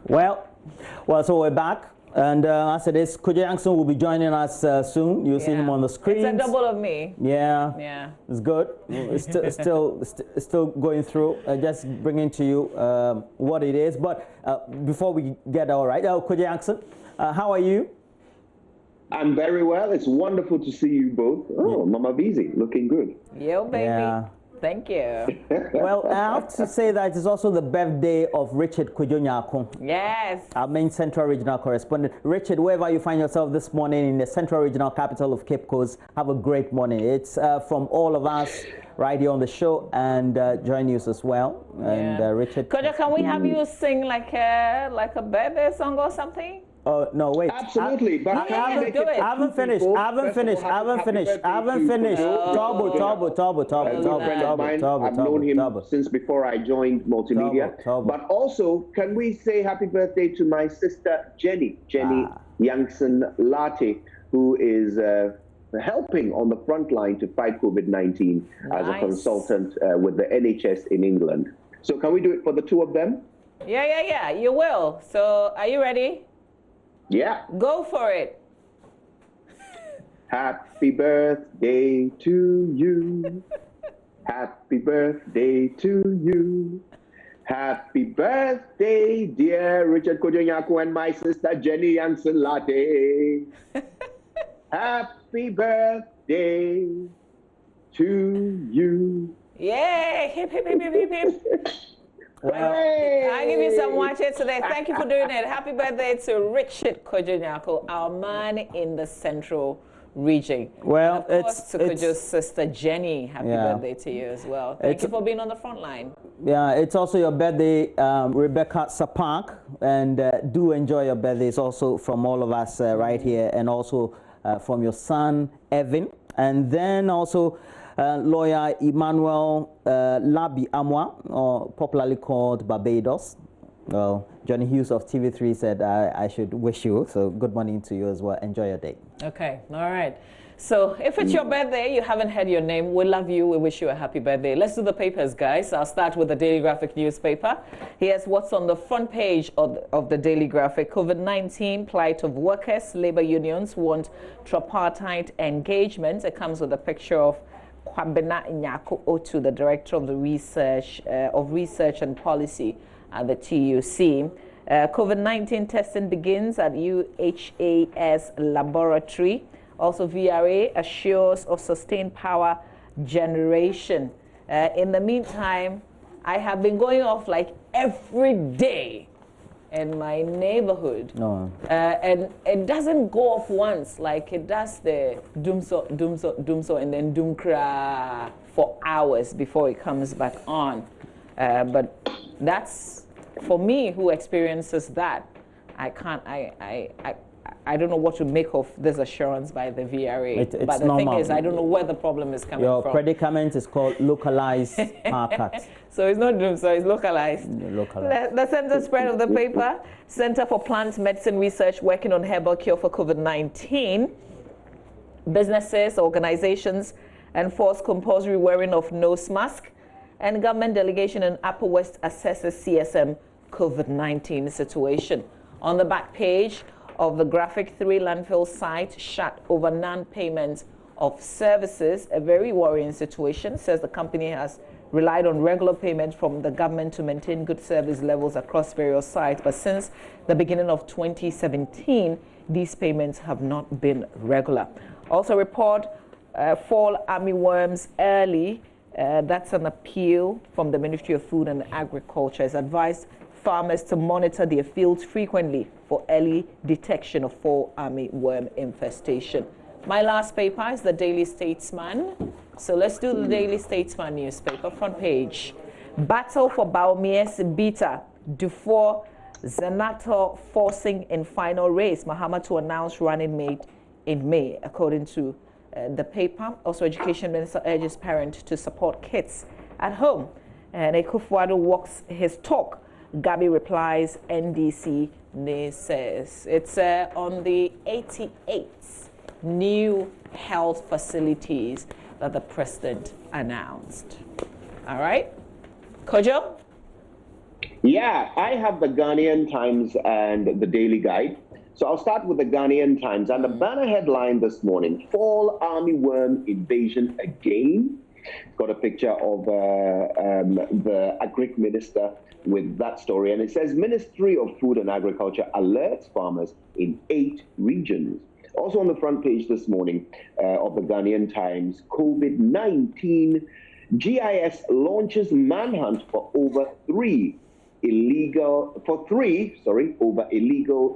So we're back. And as it is, Kojo Yankson will be joining us soon. You'll see him on the screen. It's a double of me. Yeah. It's good. It's still going through. Just bringing to you what it is. But before we get all right, Kojo Yankson, how are you? I'm very well. It's wonderful to see you both. Oh, Mama Beezy, looking good. Yo, baby. Yeah. Thank you. Well, I have to say that it's also the birthday of Richard Kujonyako. Yes. Our main Central Regional correspondent. Richard, wherever you find yourself this morning in the Central Regional capital of Cape Coast, have a great morning. It's from all of us right here on the show and JoyNews as well. And Richard. Kojo, can we have you sing like a birthday song or something? Oh, no, wait. Absolutely, but I haven't finished. I've known him since before I joined multimedia. But also, can we say happy birthday to my sister Jenny Yankson Latte, who is helping on the front line to fight COVID-19 as a consultant with the NHS in England. So can we do it for the two of them? Yeah, you will. So are you ready? Yeah. Go for it. Happy birthday to you. Happy birthday to you. Happy birthday, dear Richard Kujonyako and my sister Jenny Yankson Latte. Happy birthday to you. Yay! Hip, hip, hip, hip, hip, hip. Well, I give you some watches today. Thank you for doing it. Happy birthday to Richard Kujonyako, our man in the Central Region. Well, and of course, to Kojo's sister Jenny. Happy birthday to you as well. Thank you for being on the front line. Yeah, it's also your birthday, Rebecca Sapak, and do enjoy your birthdays also from all of us right here, and also from your son Evan, and then also lawyer Emmanuel Labi Amwa, or popularly called Barbados. Well, Johnny Hughes of TV3 said I should wish you, so good morning to you as well. Enjoy your day. Okay, all right. So if it's your birthday, you haven't heard your name, we love you, we wish you a happy birthday. Let's do the papers, guys. I'll start with the Daily Graphic newspaper. Here's what's on the front page of the Daily Graphic. COVID-19 plight of workers, labor unions want tripartite engagement. It comes with a picture of Kwabena Nyako Otu, the director of the research and policy at the TUC. COVID-19 testing begins at UHAS laboratory. Also, VRA assures of sustained power generation. In the meantime, I have been going off like every day in my neighborhood. No. And it doesn't go off once, like it does the doomso, and then doomkra for hours before it comes back on. But that's, for me, who experiences that, I don't know what to make of this assurance by the VRA. But the normal. thing is, I don't know where the problem is coming from. Your predicament is called localized power cut. So it's not doom, so it's localized. Localized. The center spread of the paper, Center for Plant Medicine Research working on herbal cure for COVID-19. Businesses, organizations enforce compulsory wearing of nose mask. And government delegation in Upper West assesses CSM COVID-19 situation. On the back page of the graphic, 3 landfill sites shut over non-payment of services. A very worrying situation, says the company has relied on regular payments from the government to maintain good service levels across various sites. But since the beginning of 2017, these payments have not been regular. Also report fall armyworms early. That's an appeal from the Ministry of Food and Agriculture. It's advised farmers to monitor their fields frequently for early detection of fall armyworm infestation. My last paper is the Daily Statesman. So let's do the Daily Statesman newspaper, front page. Battle for Baumiers Beta, Dufour, Zenato forcing in final race. Mahama to announce running mate in May, according to the paper. Also, Education Minister urges parents to support kids at home. And Ekufuado walks his talk. Gabi replies, NDC says. It's on the 88 new health facilities that the president announced. All right, Kojo? Yeah, I have the Ghanaian Times and the Daily Guide. So I'll start with the Ghanaian Times. And the banner headline this morning, Fall Army Worm Invasion Again. It's got a picture of the Agric Minister with that story. And it says, Ministry of Food and Agriculture alerts farmers in 8 regions. Also on the front page this morning of the Ghanaian Times, COVID-19, GIS launches manhunt for over illegal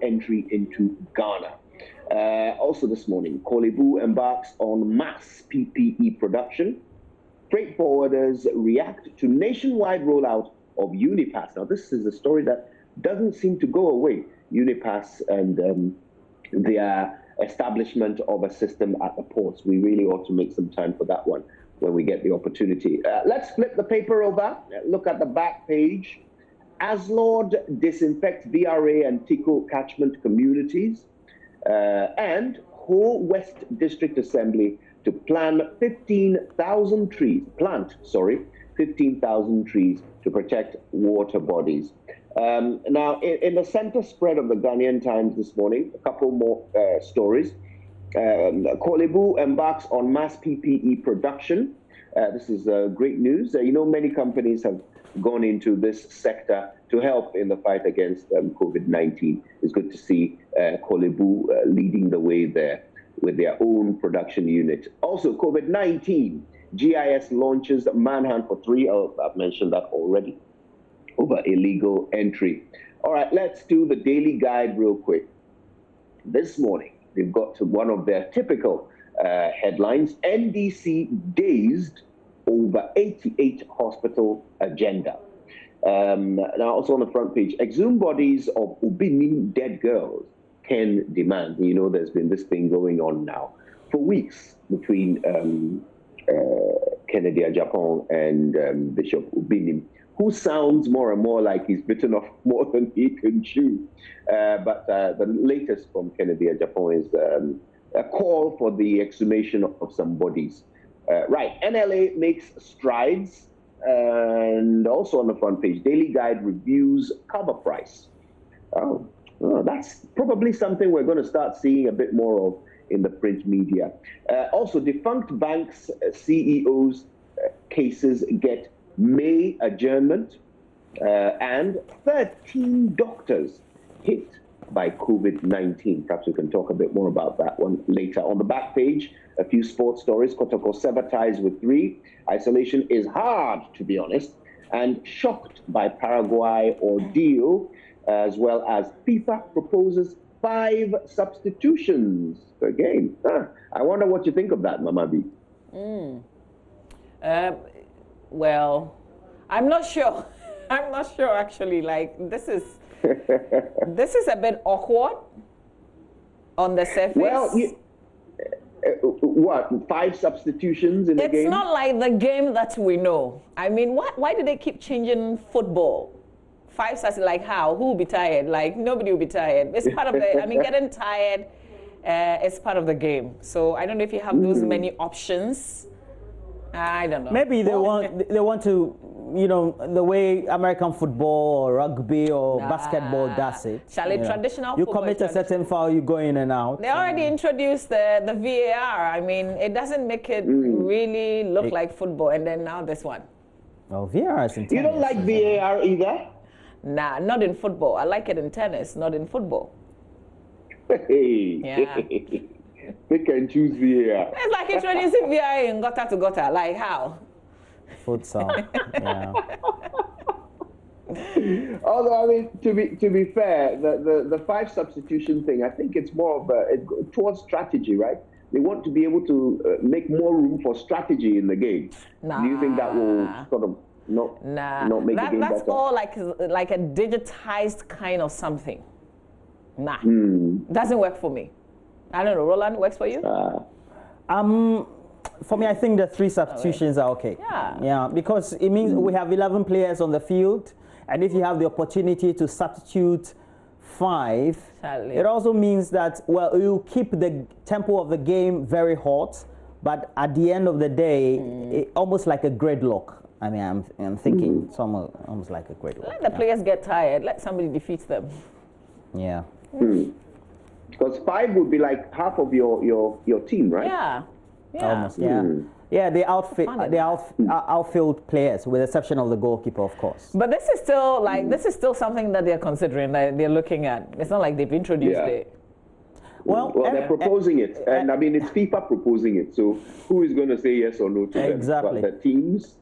entry into Ghana. Also this morning, Kolebu embarks on mass PPE production. Freight forwarders react to nationwide rollout of Unipass. Now, this is a story that doesn't seem to go away. Unipass and their establishment of a system at the ports. We really ought to make some time for that one when we get the opportunity. Let's flip the paper over. Look at the back page. Aslord disinfects VRA and Tico catchment communities. And Ho West District Assembly to plant 15,000 trees to protect water bodies. Now, in the center spread of the Ghanaian Times this morning, a couple more stories. Kolebu embarks on mass PPE production. This is great news. Many companies have gone into this sector to help in the fight against COVID-19. It's good to see Kolebu leading the way there with their own production unit. Also, COVID-19, GIS launches manhunt for 3, I've mentioned that already, over illegal entry. All right, let's do the Daily Guide real quick. This morning, they've got to one of their typical headlines, NDC dazed over 88 hospital agenda. Now, also on the front page, exhumed bodies of Ubini dead girls can demand. There's been this thing going on now for weeks between Kennedy Ajapong and Bishop Ubini, who sounds more and more like he's bitten off more than he can chew. But the latest from Kennedy Ajapong is a call for the exhumation of some bodies. Right, NLA makes strides, and also on the front page, Daily Guide reviews cover price. That's probably something we're going to start seeing a bit more of in the print media. Also, defunct banks' CEOs' cases get May adjournment, and 13 doctors hit by COVID-19. Perhaps we can talk a bit more about that one later. On the back page, a few sports stories. Kotoko sever ties with 3. Isolation is hard, to be honest. And shocked by Paraguay ordeal, as well as FIFA proposes 5 substitutions per game. I wonder what you think of that, Mama B. Well, I'm not sure. I'm not sure, actually. This is this is a bit awkward on the surface. Well, what, 5 substitutions in the game? It's not like the game that we know. I mean, why do they keep changing football? 5 subs, like how? Who will be tired? Nobody will be tired. It's part of the, getting tired is part of the game. So I don't know if you have those many options. I don't know. Maybe they want to, the way American football or rugby or basketball does it. Traditional you football. Commit a certain foul, you go in and out. They already introduced the VAR. I mean, it doesn't make it really look like football. And then now this one. Well, VAR is in tennis. You don't like VAR either? Nah, not in football. I like it in tennis, not in football. Hey. Yeah. They can choose VAR. It's like introducing VAR in gutter to gutter. Like how? Futsal. Yeah. Although, to be fair, the 5 substitution thing, I think it's more of towards strategy, right? They want to be able to make more room for strategy in the game. Nah. Do you think that will sort of not make the game better? That's all like a digitized kind of something. Nah, doesn't work for me. I don't know. Roland, works for you? For me, I think the 3 substitutions are okay. Yeah, because it means we have 11 players on the field, and if you have the opportunity to substitute 5, it also means that, well, you keep the tempo of the game very hot, but at the end of the day, almost like a gridlock. I mean, I'm thinking it's almost like a great one. Let the players get tired. Let somebody defeat them. Yeah. Because 5 would be like half of your team, right? Yeah. Almost. Yeah. Yeah, the outfield players, with the exception of the goalkeeper, of course. But this is still this is still something that they're considering, that they're looking at. It's not like they've introduced it. Well, they're proposing it, and I mean, it's FIFA proposing it. So who is going to say yes or no to them? Exactly. But the teams,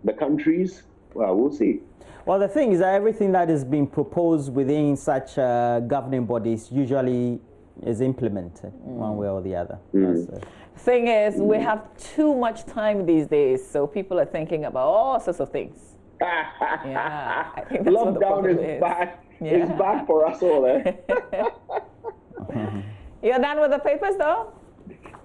the countries, well, we'll see. Well, the thing is that everything that is being proposed within such governing bodies usually is implemented one way or the other. Thing is, we have too much time these days, so people are thinking about all sorts of things. Yeah, I think that's Lockdown is back. Yeah. It's back for us all. You're done with the papers, though?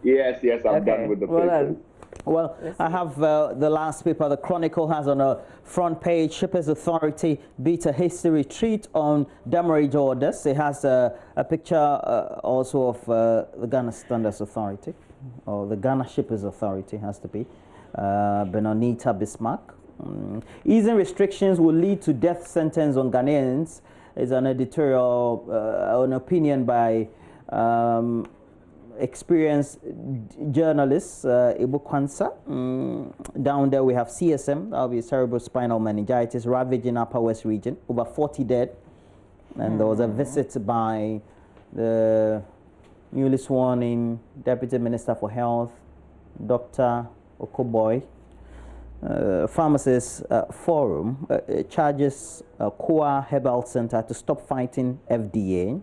Yes, I'm done with the papers. Well, I have the last paper. The Chronicle has on a front page, Shippers Authority beat a hasty retreat on demurrage orders. It has a picture also of the Ghana Standards Authority, or the Ghana Shippers Authority has to be, Benonita Bismarck. Easing restrictions will lead to death sentence on Ghanaians is an editorial, an opinion by experienced journalist Ibu Kwanza. Down there we have CSM, that will be cerebral spinal meningitis, ravaging Upper West region, over 40 dead. And there was a visit by the newly sworn in Deputy Minister for Health, Dr. Okoboy. Pharmacists Forum charges Koa Herbal Center to stop fighting FDA.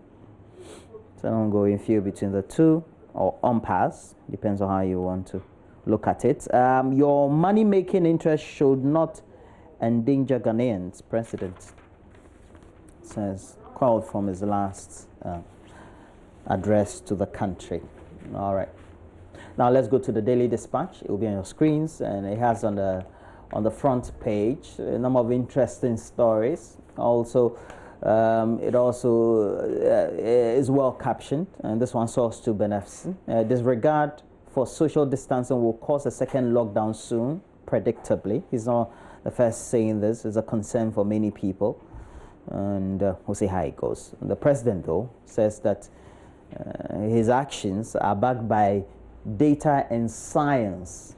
It's an ongoing feud between the two, or impasse, depends on how you want to look at it. Your money-making interest should not endanger Ghanaians, President says, called from his last address to the country. All right. Now let's go to the Daily Dispatch. It will be on your screens, and it has on the front page a number of interesting stories. Also, it also is well captioned, and this one source to beneficent. Disregard for social distancing will cause a second lockdown soon, predictably. He's not the first saying this. It's a concern for many people, and we'll see how it goes. The president, though, says that his actions are backed by data and science.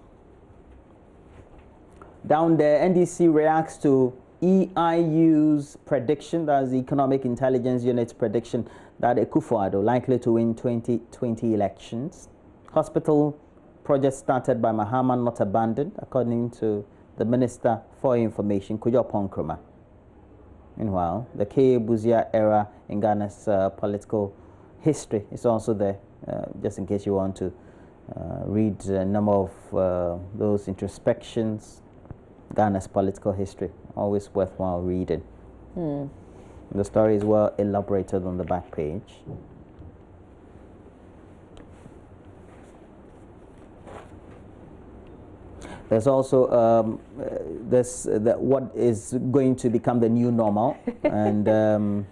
Down there, NDC reacts to EIU's prediction, that's the Economic Intelligence Unit's prediction, that Akufo-Addo likely to win 2020 elections. Hospital project started by Mahama not abandoned, according to the Minister for Information, Kujo Ponkroma. Meanwhile, the K. Buzia era in Ghana's political history is also there, just in case you want to read a number of those introspections. Ghana's political history, always worthwhile reading. The story is well elaborated on the back page. There's also what is going to become the new normal, and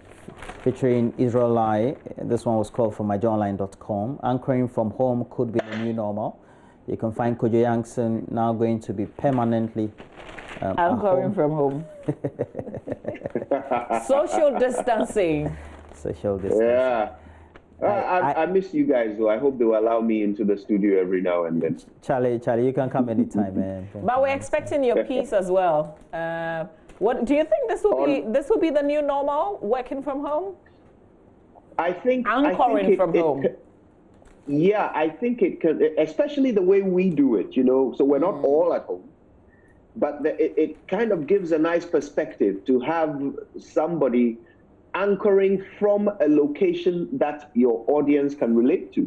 featuring Israel Lai. This one was called from myjournline.com. Anchoring from home could be the new normal. You can find Kojo Yankson now going to be permanently anchoring from home. Social distancing. Social distancing. Yeah. I miss you guys, though. I hope they will allow me into the studio every now and then. Charlie, you can come anytime, man. But we're expecting your piece as well. What do you think this will be the new normal, working from home? I think anchoring from home. Yeah, I think it can, especially the way we do it, you know. So we're not all at home, but it kind of gives a nice perspective to have somebody anchoring from a location that your audience can relate to,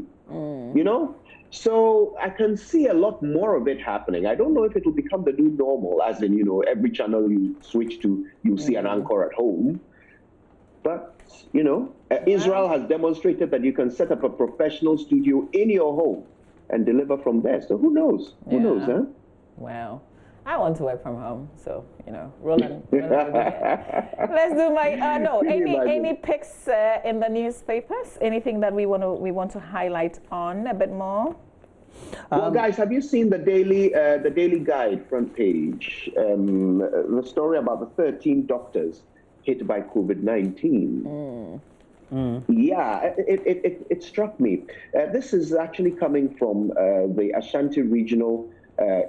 you know. So I can see a lot more of it happening. I don't know if it will become the new normal, as in, you know, every channel you switch to, you see an anchor at home. But, you know, Israel has demonstrated that you can set up a professional studio in your home and deliver from there. So who knows? Who knows, huh? Wow. I want to work from home, so, you know, Roland. Let's do my, any picks in the newspapers? Anything that we want to highlight on a bit more? Well, guys, have you seen the Daily Guide front page? The story about the 13 doctors hit by COVID-19. Yeah, it struck me. This is actually coming from the Ashanti Regional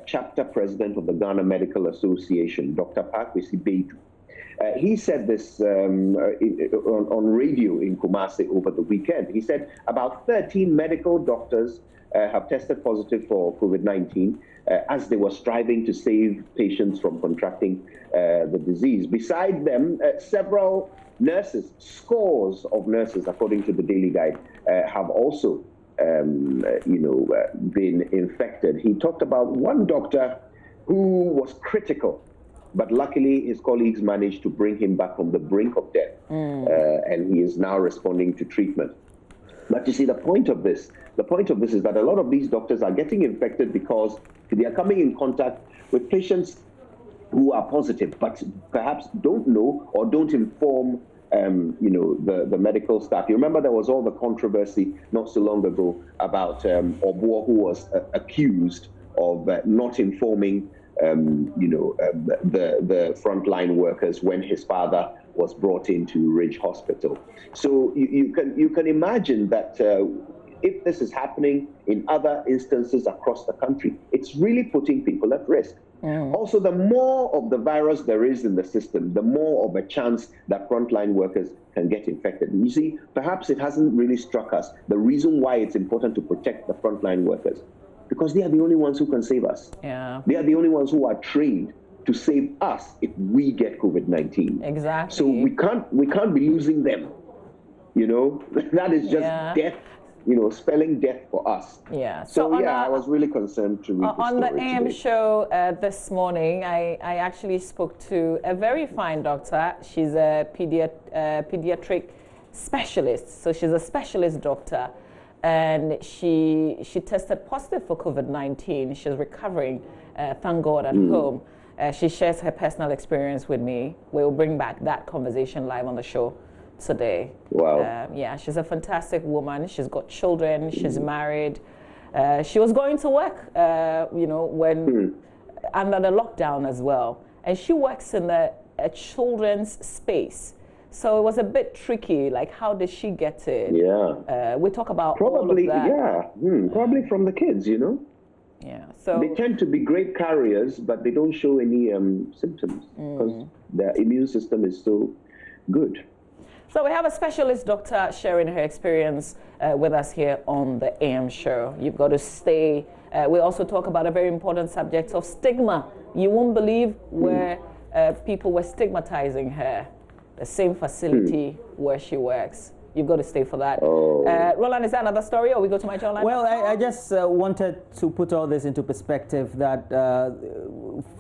Chapter President of the Ghana Medical Association, Dr. Pakwesi Beidu. He said this on radio in Kumasi over the weekend. He said about 13 medical doctors have tested positive for COVID-19 as they were striving to save patients from contracting the disease. Beside them, several nurses, scores of nurses, according to the Daily Guide, have also been infected. He talked about one doctor who was critical, but luckily his colleagues managed to bring him back from the brink of death, and he is now responding to treatment. But you see, the point of this is that a lot of these doctors are getting infected because they are coming in contact with patients who are positive, but perhaps don't know or don't inform the medical staff. You remember there was all the controversy not so long ago about Obuo, who was accused of not informing the frontline workers when his father was brought into Ridge Hospital. So you can imagine that if this is happening in other instances across the country, it's really putting people at risk. Also, the more of the virus there is in the system, the more of a chance that frontline workers can get infected. And you see, perhaps it hasn't really struck us the reason why it's important to protect the frontline workers, because they are the only ones who can save us. Yeah. They are the only ones who are trained to save us if we get COVID-19. Exactly. So we can't be losing them. That is just death. Spelling death for us. Yeah. So I was really concerned to read the on story the AM today. show this morning, I actually spoke to a very fine doctor. She's a pediatric specialist, so she's a specialist doctor, and she tested positive for COVID-19. She's recovering, thank God, at home. She shares her personal experience with me. We'll bring back that conversation live on the show today. Wow. Yeah, she's a fantastic woman. She's got children. She's married. She was going to work, when under the lockdown as well. And she works in a children's space. So it was a bit tricky. Like, how did she get it? Yeah. We talk about probably, all of that. Yeah. Probably from the kids, Yeah. So they tend to be great carriers, but they don't show any symptoms because their immune system is so good. So we have a specialist doctor sharing her experience with us here on the AM show. You've got to stay. We also talk about a very important subject of stigma. You won't believe where people were stigmatizing her, the same facility where she works. You've got to stay for that. Roland, is that another story, or we go to my John? Well, I just wanted to put all this into perspective that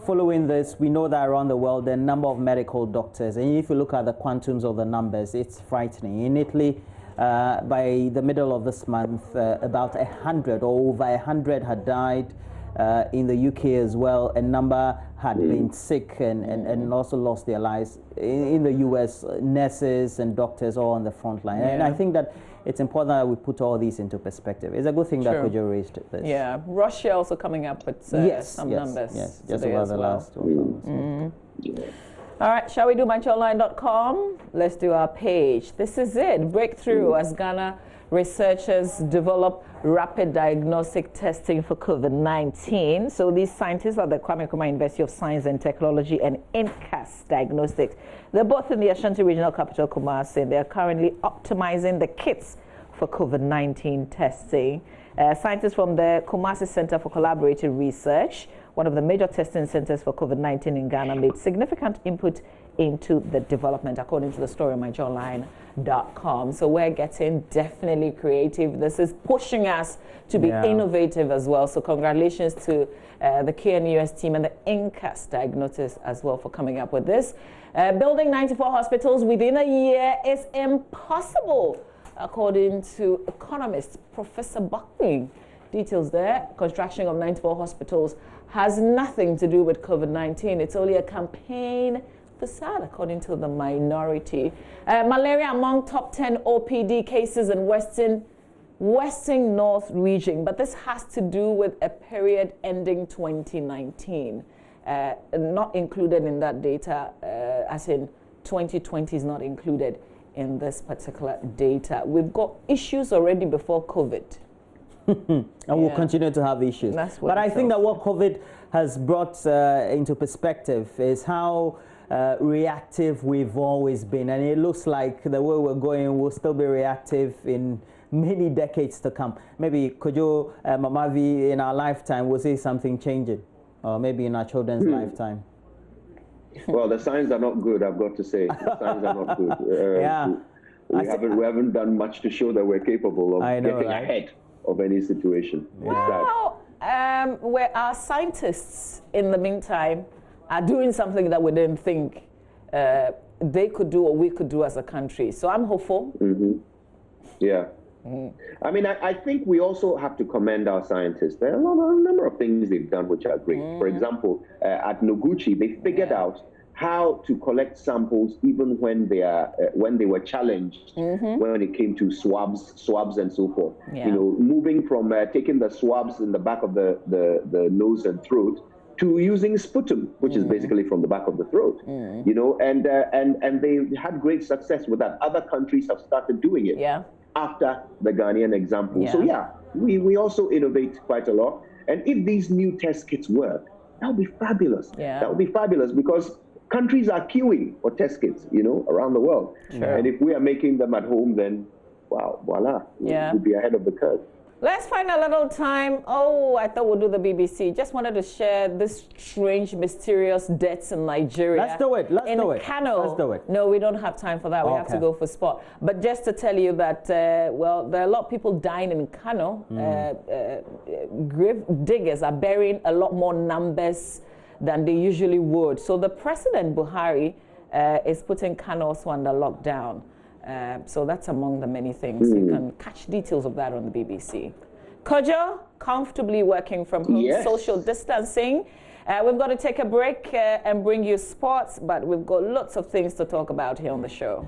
following this, we know that around the world, there are a number of medical doctors. And if you look at the quantums of the numbers, it's frightening. In Italy, by the middle of this month, about 100 or over 100 had died. In the UK as well, a number had been sick and also lost their lives. In the US, nurses and doctors all on the front line. And I think that it's important that we put all these into perspective. It's a good thing that Kojo raised this. Yeah, Russia also coming up with some numbers. Yes, just about the last one. All right, shall we do mychonline.com? Let's do our page. This is it. Breakthrough as Ghana researchers develop rapid diagnostic testing for COVID-19. So these scientists are the Kwame Nkrumah University of Science and Technology and INCAS Diagnostics. They're both in the Ashanti Regional Capital, Kumasi, and they're currently optimizing the kits for COVID-19 testing. Scientists from the Kumasi Center for Collaborative Research, one of the major testing centers for COVID-19 in Ghana, made significant input into the development, according to the story on myjournline.com. So we're getting definitely creative. This is pushing us to be innovative as well. So congratulations to the KNUS team and the INCAS Diagnostics as well for coming up with this. Building 94 hospitals within a year is impossible, according to economist Professor Buckley. Details there. Construction of 94 hospitals has nothing to do with COVID-19. It's only a campaign facade, according to the minority. Malaria among top 10 OPD cases in Western Western North region, but this has to do with a period ending 2019. Not included in that data, as in 2020 is not included in this particular data. We've got issues already before COVID. And we'll continue to have issues. But I think that what COVID has brought into perspective is how reactive we've always been. And it looks like the way we're going will still be reactive in many decades to come. Maybe could you, Mamavi, in our lifetime, we'll see something changing? Or maybe in our children's lifetime. Well, the signs are not good, I've got to say. The signs are not good. We haven't done much to show that we're capable of getting ahead of any situation. Well, where our scientists, in the meantime, are doing something that we didn't think they could do or we could do as a country. So I'm hopeful. Yeah. I mean, I think we also have to commend our scientists. There are a number of things they've done which are great. For example, at Noguchi, they figured out how to collect samples even when they were challenged when it came to swabs and so forth. You know, moving from taking the swabs in the back of the nose and throat to using sputum, which is basically from the back of the throat. You know, and they had great success with that. Other countries have started doing it. After the Ghanaian example. So we also innovate quite a lot. And if these new test kits work, that would be fabulous. That would be fabulous because countries are queuing for test kits, you know, around the world. And if we are making them at home, then wow, voila, we'll be ahead of the curve. Let's find a little time. Oh, I thought we'll do the BBC. Just wanted to share this strange, mysterious deaths in Nigeria. Let's do it. Let's do it. Kano. Let's do it. No, we don't have time for that. We have to go for sport. But just to tell you that, well, there are a lot of people dying in Kano. Grave diggers are burying a lot more numbers than they usually would. So the President, Buhari, is putting Kano also under lockdown. So that's among the many things. You can catch details of that on the BBC. Kojo, comfortably working from home, social distancing. We've got to take a break and bring you sports, but we've got lots of things to talk about here on the show.